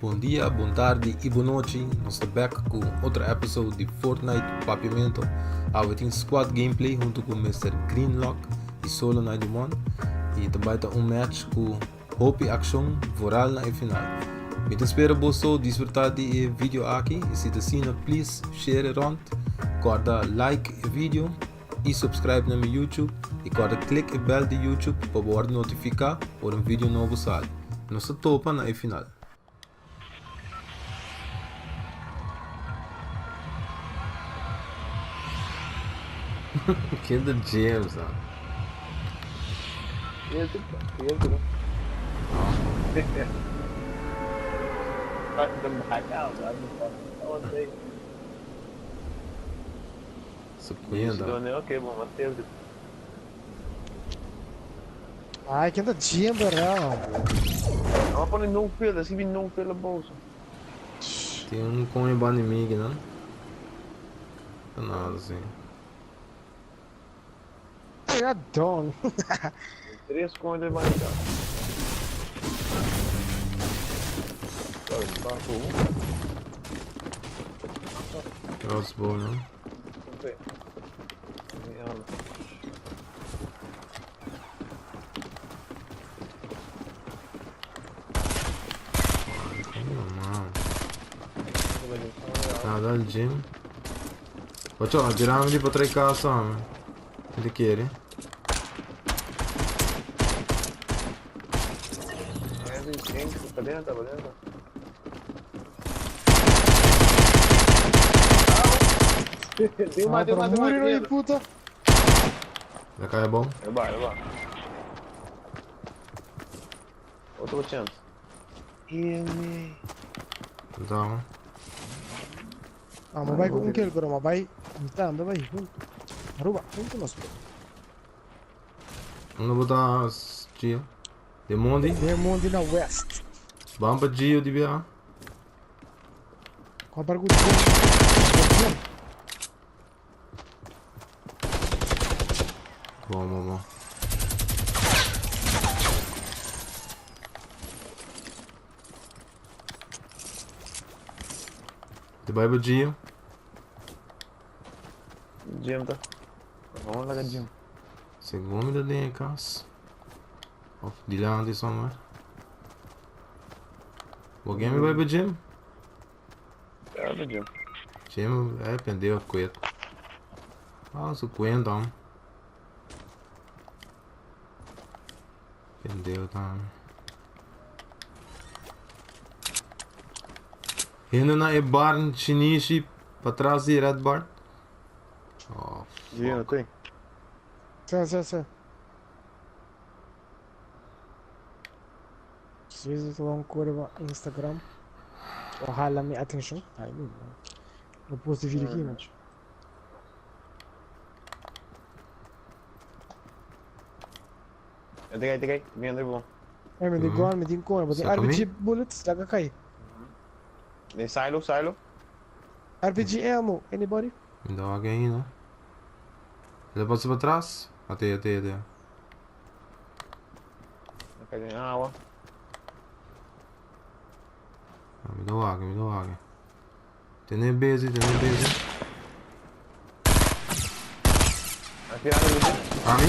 Bom dia, boa tarde e boa noite. Nós estamos back com outro episódio de Fortnite Papiamento. We tem squad gameplay junto com o Mr. Greenlock e Solo Naidimon. E também tem match com Hope Action Voral na final. Eu espero que você desfrutar do vídeo aqui. E se assim, please share around. Corda like o vídeo e subscribe no meu YouTube. E corda clique a bell de YouTube para poder notificar por vídeo novo sai. Nós topa na final. Kill the James, man. Field. Cut them back out. Surpreenda. Okay, bom, manteve. Ai, que anda Jimba, não. Vamos pôr no field, assim vem no field a bolsa. Tem um com o inimigo, não? Não nada assim. Ai, adoro. 3 com ele vai dar. Crossbow, não? Nada de gym. Faccio, giriamo di potrei casa. Che chiedi? Tá dentro. Deu uma aí, puta. Já cai é bom? Vai. Outro chance. Então. Ah, ma vai con kill però, ma vai intanto vai. Ruba, punto non sto. Não vou botar Gio. Demondi. Demondi na west. Vamos para Gio de BA. Qua per good. Bom. De vai para Gio. Jim tá. Vamos lá, Jim. Segundo da linha casa. Of di là di somewhere. O game vai para Jim? Jim. Jim pendeu a quit. Su então. Pendeu também. Ainda na barn chinês para trás de red bar. Oh, Jim, tem. Sì. Se visitou ancora no Instagram, ojalá me atenção. Ai, meu. Eu posso vir aqui, mas. Tem. Vem André bom. Me dico ancora, mas tem RPG bullets, dá pra cair. Tem silo. RPG ammo, anybody? Me dá alguém, né? Ele pode ser para trás? Até. Cadê a água? Me dá água. Tem base. Aqui a água. Army?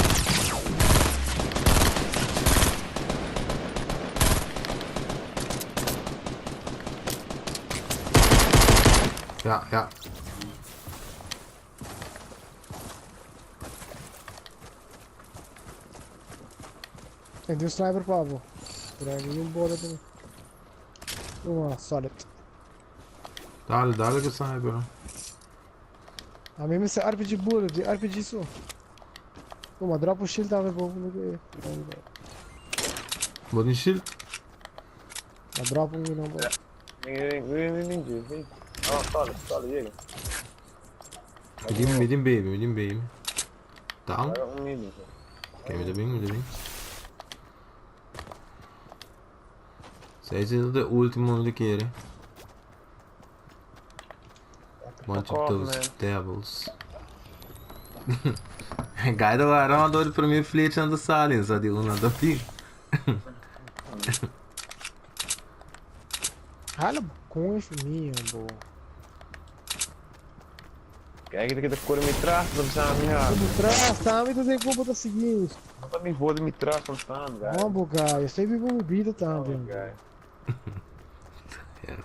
Ja. Tem um sniper, Pablo. Por aí, embora também. Solid. Dale que sai, bro. A mim é RPG bullet, de RPG só. Uma drop o shield tava bom no que. Bota em shield? A drop um não bom. Vem. Solid, ele. Medium baby. Down? Medium. Ok, me dá bem. Esse é o último de que ele. Bunch of those devils. Guy da armador para mim fletando salem, só de uma da pi. Hala com esse minha, boa. Kijk, ik heb de koren met traag van staan, ja. Como trás, tá? Me dando como tá seguindo. Wat dan niet voor de met traag van staan, guy. Não, bogai, eu sei como bebida também. guy. Yeah.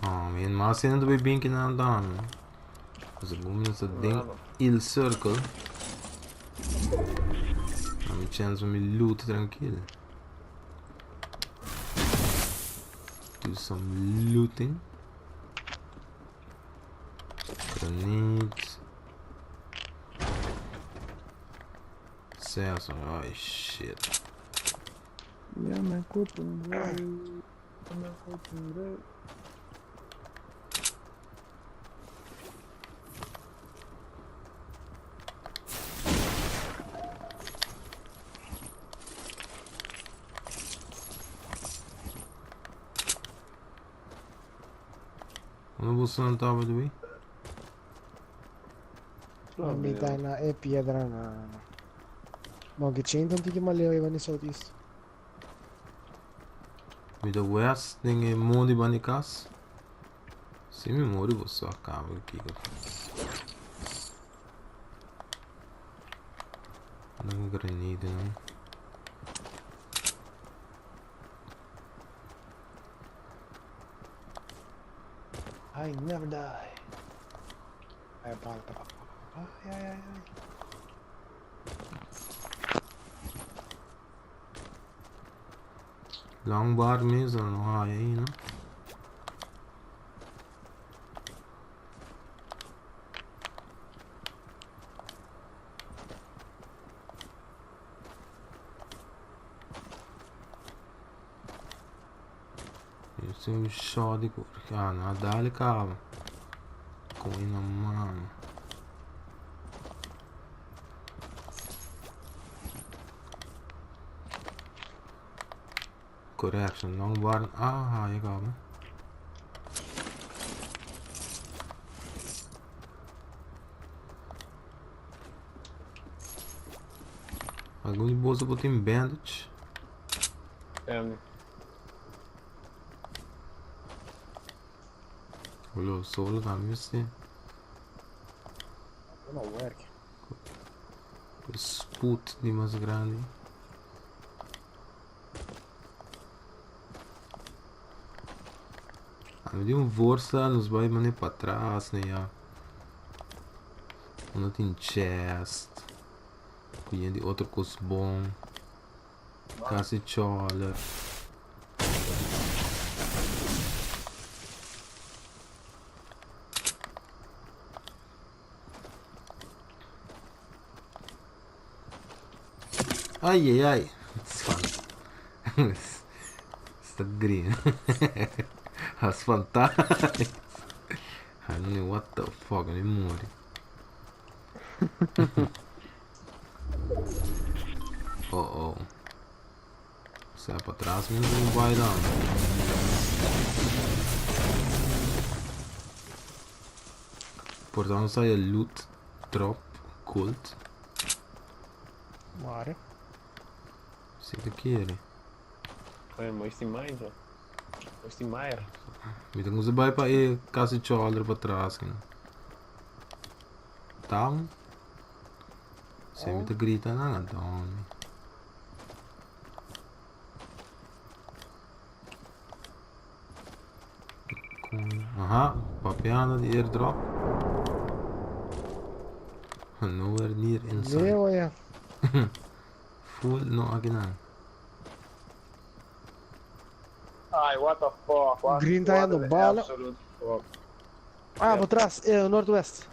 Man, mas ainda bem bem que não dá, né? Mas o bom é que tem il circle. A minha chance de me loot tranquilo. Do some looting. Grenades. Celso, oh shit. Ja, mijn kop en brood. Mijn kop en brood. Onde você não estava de bem? Me dá na é pedra na. Bom, que tinha então tinha malheu aí no southeast. Me da west, ninguém mundo de banicas. Se me moro, você acaba aqui. Não granada, não. I never die. Ai, para. Ai. Long bar mesmo, não há aí, não? Isso é um show de cor. Ah, não, dá-lhe cava. Com ele na mão. Correction, long bar. Ah, aí cava. Algum de bolsa botar em bandage. Olha o solo da missa. Não work. O sput de mais grande. Me deu força, nos vai mané para trás, né? Não tem chest. Cuidando de outro coisa bom. Casi chola. Ai. Está green. As fantasmas. I don't know what the fuck anymore. Oh. Sai pra trás mesmo não vai não. Portanto sai a loot drop cult. Mare. Sei que quer. Olha, mas tem mais, ó. Mas tem mais. Me tem que vai para ir quase shoulder para trás. Tá? Você me grita nada, homem. Aha, papiana de airdrop. Nowhere near inside. Meu é. Full no aqui não. Ai, what the fuck? What, Green tá indo bala. Absolute fuck. Ah, por trás, é o northwest.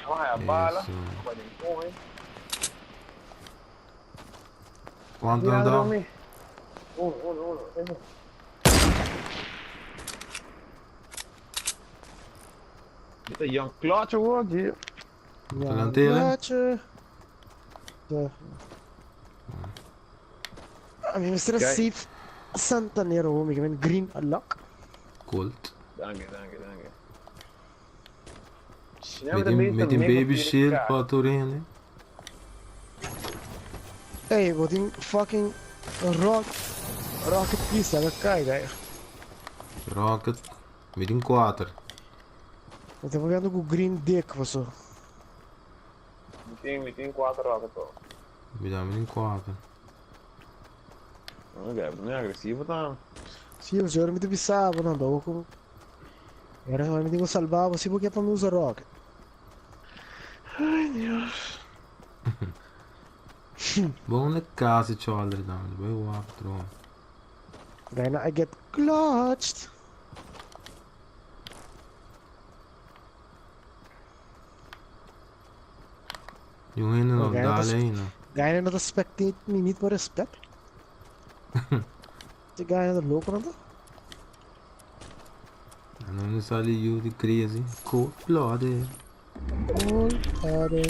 Vai a bala. Isso. Vai de correr. Quanto andar? Uno. Dit een young klaartje hoor, hier. Talentelen? A mim mistura Kijk. Steve Santanero, homem, ik ben green unlock. Colt. Dank je. Met die baby shield para Turin, né? Hey, wat een fucking rocket piece, dat kan je. Rocket, met die 4. Eu tava vendo com o green dick, você. Me tem 4 rockets, pô. Me dá met die 4. Não é agressivo, tá? Sim, o senhor me divisava, não, dou como. Era só me digo salvar, você porque para não usar rocket. Ai, Deus. Bom na casa de Charlie, dan. Vai o after. Then I get clutched. Yung hino nog Okay, dali tas- hino. Guy na spectate me niet meer respect. Die guy na de lopen na to. Ano yung sali you di crazy? Cold blooded. Cool, ade.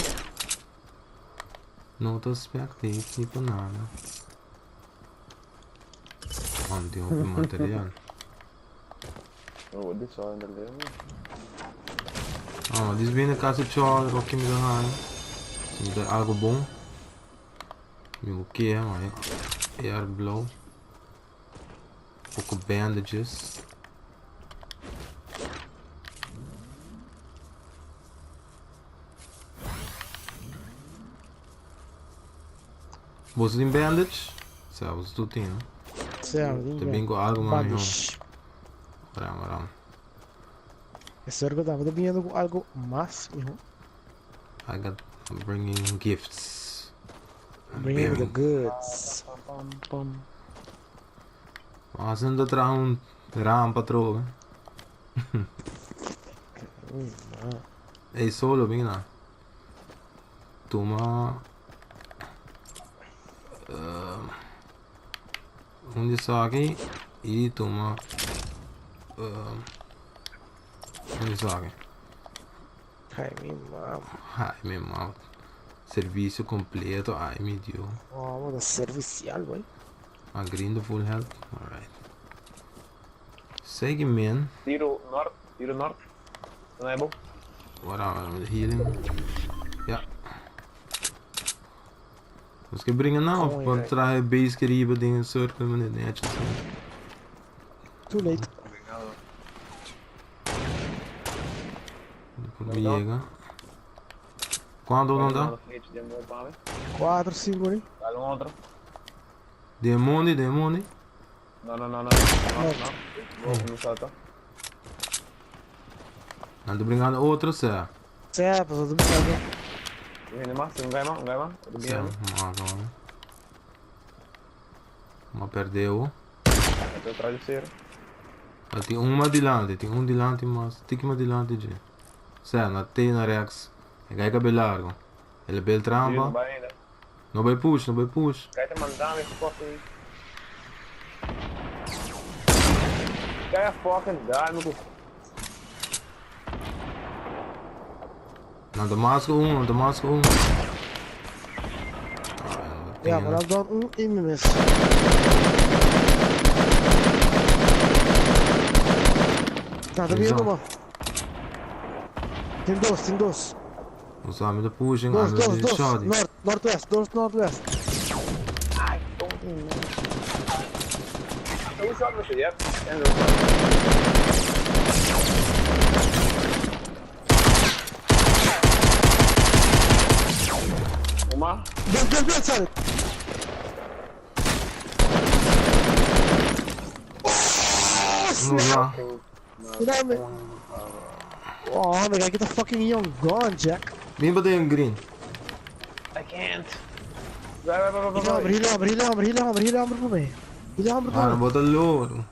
No to spectate, ni pa nada. Anti open material. Oh, dit is wel inderdaad. Oh, dit is binnen casa de Charlie, rock je me gaan. Zie je algo bom? Nu oké, hè, maar ja. Air blauw. Ook bandages. Você tem bandage? Sabes, tu tem, né? Certo, Também com algo mais não. Badish. Ram. Esse ergo tava vindo com algo mais, mijo. I got bringing gifts. Bringing the goods. Mas ainda traz ram para trova. Ei, solo, vem lá. Toma. Um de saque e toma. Um de saque. Ai, minha mama. Ai, meu mal. Serviço completo. Ai, me deu. Oh, wat een servicial, boy. A green de full health. Alright. Segment. Tiro norte. Não é bom? Whatever, with healing. Ja. Dus ik brengen nou Oh, op, ja. want traag base gerieben dingen cirkel met het netjes. Too late. Por me llega. Quando não dá? 4, 5, né? Dá um outro. Demônio. Não. Vou começar, tá? Não tô brincando outro, Sé. Certo, tudo bem. Vem mais, um gai mais. Sé, agora. Mas perdeu. Até atrás do cero. Tem uma dilante, tem um dilante, mas tem uma dilante de. Sé, na T na Rex. E cai cabelo largo. Ele bel Não trampa. vai ainda. Não vai push. Cai te mandar, me foca aí. Cai a foca, dá, meu. Não, Damasco 1. Ja, maar dat dan een inmiddels. Tá, tá vindo uma. Tem dois. Não sabe da pushing, Dois, anda de shot. Northwest. Ai, tontinho. Eu jogo no CDF. Uma. Dentro, sabe? Vamos lá. Oh, my god, get the fucking young gone, Jack. Vem bater em green. I can't. Vai. Hila por mim. Ah, não bota louro.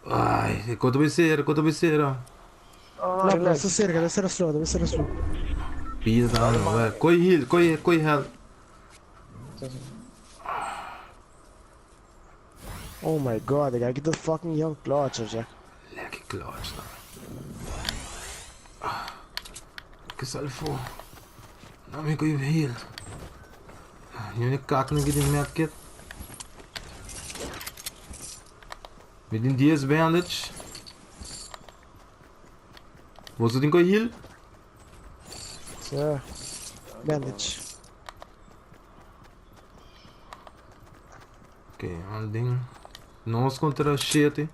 Ai, quanto besteira. Lá, deve ser slow. Pisa, tá, vai. Coi heal. Oh my god, I gotta get the fucking young clutch, Jack. Lekker clutch, dan. Que salvo. Não me coi heal. Nu ne kak na gidin medkit. Met die DS bandage. Você tem coi heal? É. Bandage. Ok, andem. Nós contra 7.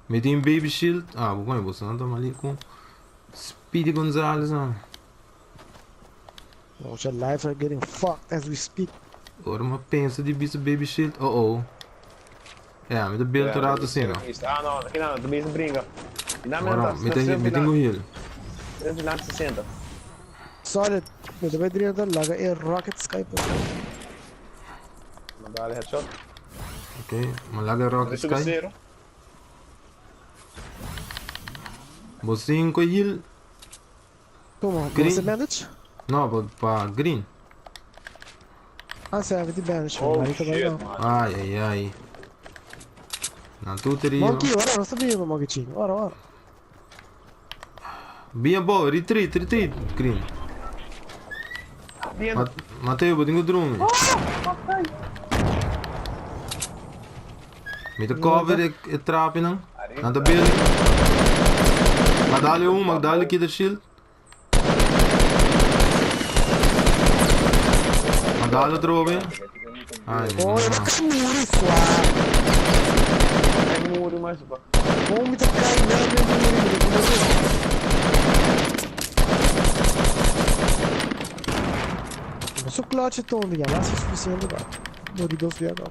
Meti em Baby Shield. Ah, bom, você não tá ali com Speedy Gonzalez, não. Watch your lives are getting fucked as we speak. Agora uma pensa de bicho Baby Shield. Oh. É, me dá bem torado assim, não. Ah, não, aqui não, também se brinca. Agora, me tem com ele. 360. Solid. Mas também diria que laga é rocket skype. Mandar headshot. Ok, malaga Rocket Deixa Sky. zero. Você com ele. Como? Green. Você bandage? Não, para green. Ah, serve de bandage. Oh, Aí também shit, não. mano. Ai. Na tu teria. Monkey, ora, não sabia, meu monkeyinho. Ora. Bem bom, retreat, green. Viendo. Matei o bodinho drum. Me dá cover e trap, não? Nada bem. Magdalha aqui da shield. Magdalha trove. Ai, Oh, eu não. não muri suave. Tem um muro mais, pô. Como me tá caindo, eu sou clutch tom, diga, lá se suficiente, cara. Muri dos dias, cara.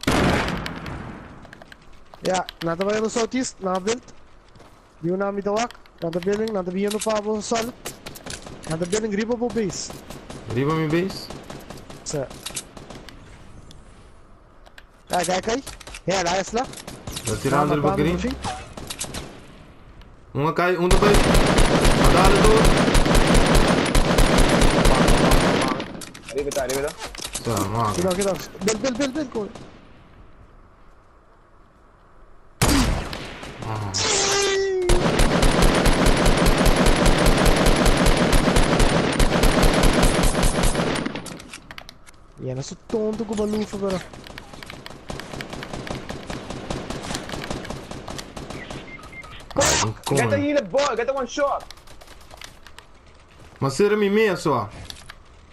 Ja, nada vai no southeast, na build. Die na middelwak, na de building, na de bier no Pablo solid. Na de building ribbable base. Riba mi base. Så. Ja, kijk aí. Ja, daar is lá. Tá tirando ele para green. Cai, da base. Magdalha do. Arriba, tá. Tá, mano. Aqui, build, cool. Ja, dat is zo tonto com o balufa agora. Get the healer ball, get the one shot. Mas era mi meia só.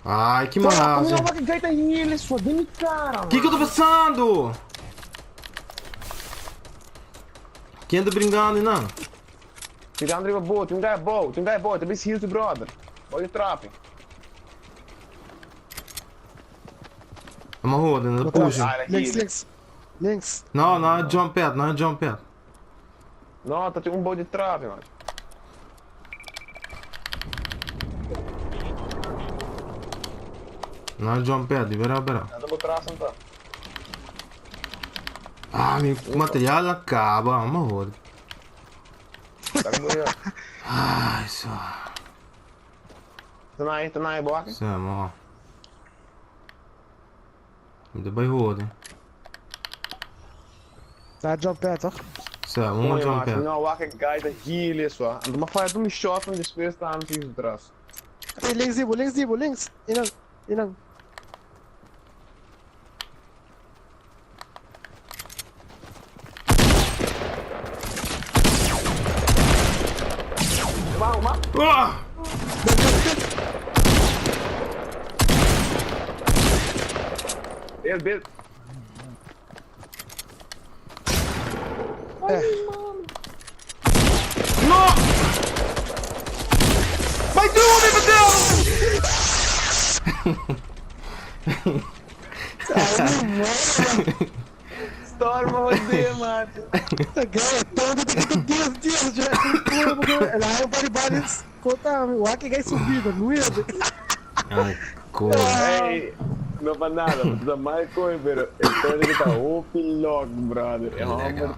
Ai, que Como maravilha. não vai get the healer, só de me cara, O que eu tô passando? Quem anda brincando, não? Tirando arriba boa, tem um guy boa, tem heal to brother. Olha o trapping. É uma roda, ainda puxa. Links. Não é jump pad, Não, tá tem um bom de trapping, mano. Não é jump pad, verá. Nada por trás, não tá. Ah, meu material acaba, é uma roda. Tá com mulher. Ai, só. Tá na aí, boa aqui? Isso é, mano. Me dá bem roda. Tá jump pad, toch? Isso é, uma jump pad. Não, o aqui guy da healer só. Anda uma falha de um shot, mas depois tá no piso de trás. Hey, links. Inang. Uma. Ah! Ele. Não! Vai tudo, Storm você, mano. Gaya, todo dias, já ela é um baribares conta o aqui gai subido, não ia. Ai, cor. Ei, não faz nada, mas tá mais coisa, pero então ele tá open log, brother. É uma Legal.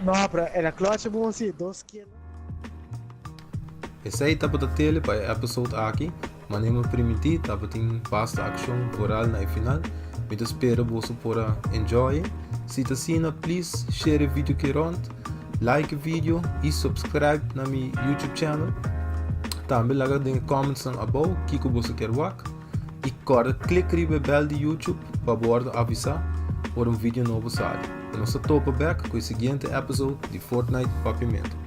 Não, pra ela clutch bom assim, 2 kg. Esse aí tava da tele para o episode aqui, mas nem me permitir, tava tem basta ação coral na final. Me espero você para enjoy. Se tá assim, please share o vídeo que rond, like o vídeo e subscribe na meu YouTube channel. Também laga den comments abaixo que você quer ver. E corre clique no bell de YouTube para poder avisar por vídeo novo sair. E nós topa back com o seguinte episódio de Fortnite Papiamento.